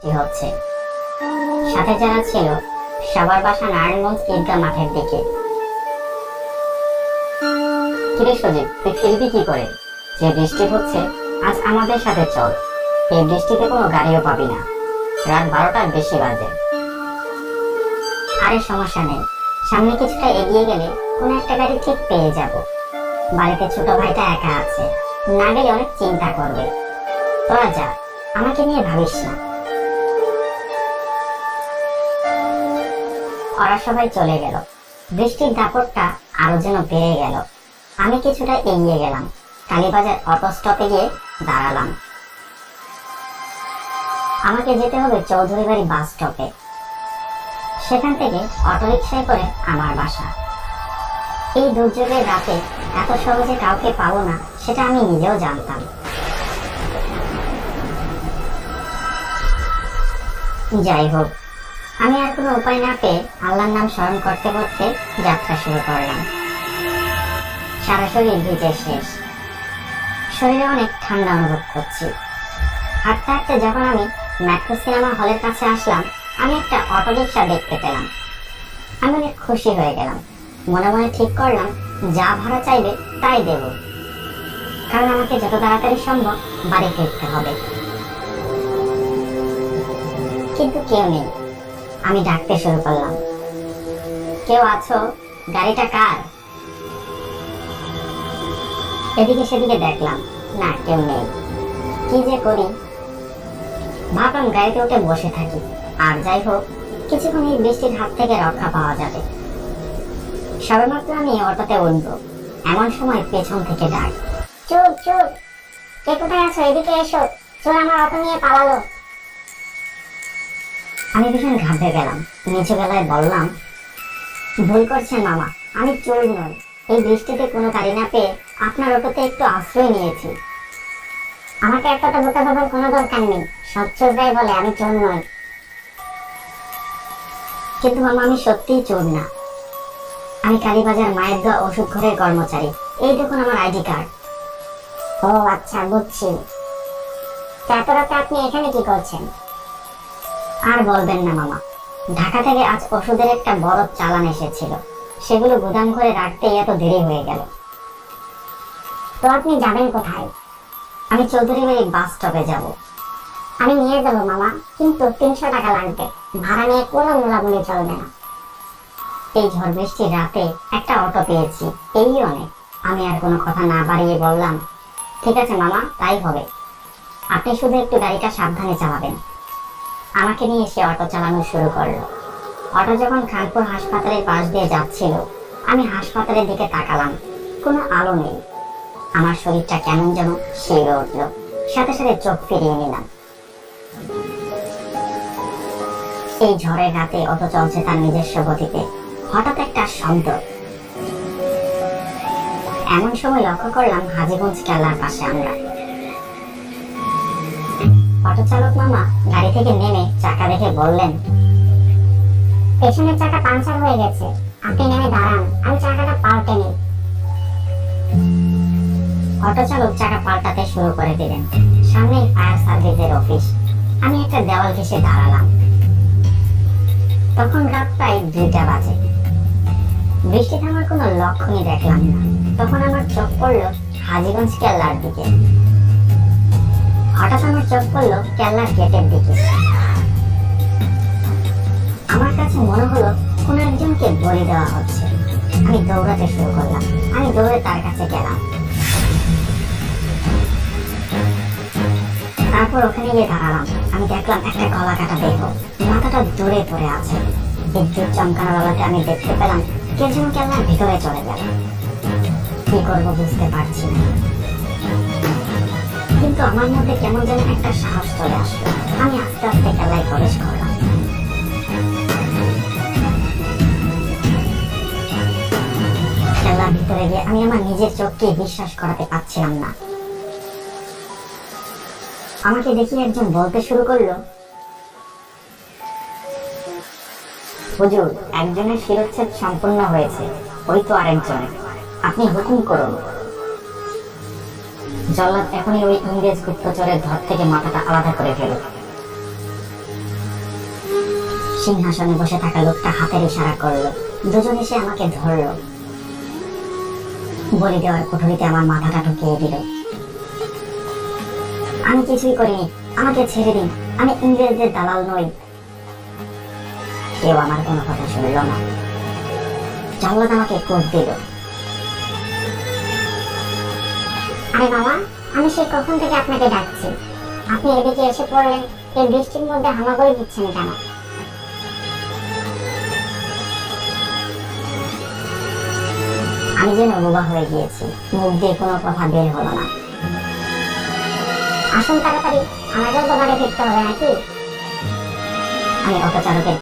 বৃষ্টি হচ্ছে। সাথে যারা ছিল সবার বাসা নারায়ণগঞ্জ ঈদগাহ মাঠের দিকে। কিরে সজীব, তুই ফিরবি কি করে? যে বৃষ্টি হচ্ছে, আজ আমাদের সাথে চল। এই বৃষ্টিতে কোনো গাড়িও পাবি না, রাত 12টার বেশি বাজে। আরে সমস্যা নেই, সামনে কিছুটা এগিয়ে গেলে কোনো একটা গাড়ি ঠিক পেয়ে যাব। বাড়িতে ছোট ভাইটা একা আছে, না গেলে অনেক চিন্তা করবে। তোরা যা, আমাকে নিয়ে ভাবিস না। ওরা সবাই চলে গেল। বৃষ্টির দাপটটা আরো যেন বেড়ে গেল। আমি কিছুটা এগিয়ে গেলাম, কালীবাজার অটো স্টপে গিয়ে দাঁড়ালাম। আমাকে যেতে হবে চৌধুরী বাড়ি বাস স্টপে। সেখান থেকে অটোরিকশায় করে আমার বাসা। এই দুর্যোগের রাতে এত সহজে কাউকে পাবো না, সেটা আমি নিজেও জানতাম। যাই হোক, আমি আর কোনো উপায় না পেয়ে আল্লাহর নাম স্মরণ করতে করতে যাত্রা শুরু করলাম। সারা শরীর ভিজে শেষ, শরীরে অনেক ঠান্ডা অনুভব করছি। হাঁটতে হাঁটতে যখন আমি মেট্রো সিনেমা হলের কাছে আসলাম, আমি একটা অটোরিকশা দেখতে পেলাম। আমি অনেক খুশি হয়ে গেলাম। মনে মনে ঠিক করলাম, যা ভাড়া চাইবে তাই দেব, কারণ আমাকে যত তাড়াতাড়ি সম্ভব বাড়ি ফিরতে হবে। কিন্তু কেউ নেই। আমি ডাকতে শুরু করলাম, কেউ আছো? গাড়িটা কার? এদিকে সেদিকে দেখলাম, না কেউ নেই। কি যে করি, ভাবলাম গাড়িতে উঠে বসে থাকি, আর যাই হোক কিছুক্ষণ এই বৃষ্টির হাত থেকে রক্ষা পাওয়া যাবে। সবেমাত্র আমি অটোতে উঠবো, এমন সময় পেছন থেকে ডাক, চুপ চুপ, কে কোথায় আছো? এদিকে এসো, চোর আমার অটো নিয়ে পালালো। আমি ভীষণ ঘাবড়ে গেলাম। নিচু গলায় বললাম, ভুল করছেন মামা, আমি চোর নই। এই বৃষ্টিতে কোনো গাড়ি না পেয়ে আপনার অটোতে একটু আশ্রয় নিয়েছি। আমাকে এতটা বোকা ভাবার কোনো দরকার নেই, সব চোররাই বলে আমি চোর নই। কিন্তু মামা, আমি সত্যিই চোর না। আমি কালীবাজার মায়ের দোয়া ওষুধ ঘরের কর্মচারী। এই দেখুন আমার আইডি কার্ড। ও আচ্ছা, বুঝছি। এত রাতে আপনি এখানে কি করছেন? আর বলবেন না মামা, ঢাকা থেকে আজ ওষুধের একটা বড় চালান এসেছিল, সেগুলো গুদাম ঘরে রাখতে এত দেরি হয়ে গেল। তো আপনি যাবেন কোথায়? আমি চৌধুরী বাড়ি বাস স্টপে যাব। আমি নিয়ে যাবো মামা, কিন্তু 300 টাকা লাগবে। ভাড়া নিয়ে কোনো মোলামুলি চলবে না। এই ঝড় বৃষ্টির রাতে একটা অটো পেয়েছি, এই অনেক। আমি আর কোনো কথা না বাড়িয়ে বললাম, ঠিক আছে মামা, তাই হবে। আপনি শুধু একটু গাড়িটা সাবধানে চালাবেন। আমাকে নিয়ে সে অটো চালানো শুরু করলো। অটো যখন খানপুর হাসপাতালের পাশ দিয়ে যাচ্ছিল, আমি হাসপাতালের দিকে তাকালাম। কোনো আলো নেই। আমার শরীরটা কেমন যেন শিউরে উঠল। সাথে সাথে চোখ ফিরিয়ে নিলাম। এই ঝড়ের রাতে অটো চলছে তার নিজস্ব গতিতে। হঠাৎ একটা শব্দ। এমন সময় লক্ষ্য করলাম হাজীগঞ্জ কেল্লার পাশে আমরা। অটো চালক মামা গাড়ি থেকে নেমে চাকা দেখে বললেন, পেছনের চাকা পাংচার হয়ে গেছে, আপনি নেমে দাঁড়ান, আমি চাকাটা পাল্টে নিই। অটো চালক চাকা পাল্টাতে শুরু করে দিলেন। সামনে ফায়ার সার্ভিসের অফিস। আমি একটা দেওয়াল ঘেঁষে দাঁড়ালাম। তখন রাত প্রায় 2টা বাজে। বৃষ্টি থামার কোনো লক্ষণই দেখলাম না। তখন আমার চোখ পড়লো হাজীগঞ্জ কেল্লার দিকে। হঠাৎ আমার চোখ পড়লো কেল্লার গেটের দিকে। আমার কাছে মনে হলো কোন একজনকে বলি দেওয়া হচ্ছে। আমি দৌড়াতে শুরু করলাম। আমি দৌড়ে তার কাছে গেলাম। তারপর ওখানে গিয়ে দাঁড়ালাম। আমি দেখলাম একটা গলা কাটা দেহ, মাথাটা দূরে পড়ে আছে। বিদ্যুৎ চমকানোর আলোতে আমি দেখতে পেলাম কে যেন কেল্লার ভিতরে চলে গেল। কি করবো বুঝতে পারছি না, কিন্তু আমার মধ্যে কেমন যেন একটা সাহস চলে আসলো। আমি আস্তে আস্তে কেল্লায় প্রবেশ করলাম। কেল্লার ভিতরে গিয়ে আমি আমার নিজের চোখকে বিশ্বাস করাতে পারছিলাম না। আমাকে দেখে একজন বলতে শুরু করলো, হুজুর, একজনের শিরচ্ছেদ সম্পূর্ণ হয়েছে, ওই তো আরেকজনের, আপনি হুকুম করুন। জল্লাদ এখনই ওই ইংরেজ গুপ্তচরের ধর থেকে মাথাটা আলাদা করে ফেলুন। সিংহাসনে বসে থাকা লোকটা হাতের ইশারা করলো। দুজন এসে আমাকে ধরলো। বলি দেওয়ার কুঠুরিতে আমার মাথাটা ঢুকিয়ে দিল। আমি কিছুই করিনি, আমাকে ছেড়ে দিন, আমি ইংরেজদের দালাল নই। কেউ আমার কোনো কথা শুনল না। জল্লাদ আমাকে কোপ দিল। আরে বাবা, আমি সেই কখন থেকে আপনাকে ডাকছি, আপনি এদিকে এসে পড়লেন। এই বৃষ্টির মধ্যে হামাগুড়ি দিচ্ছেন কেন? আমি যেন বোবা হয়ে গিয়েছি, মুখ দিয়ে কোনো কথা বের হলো না। আসুন তাড়াতাড়ি, আমাকেও তো বাড়ি ফিরতে হবে নাকি? আমি অটোচালকের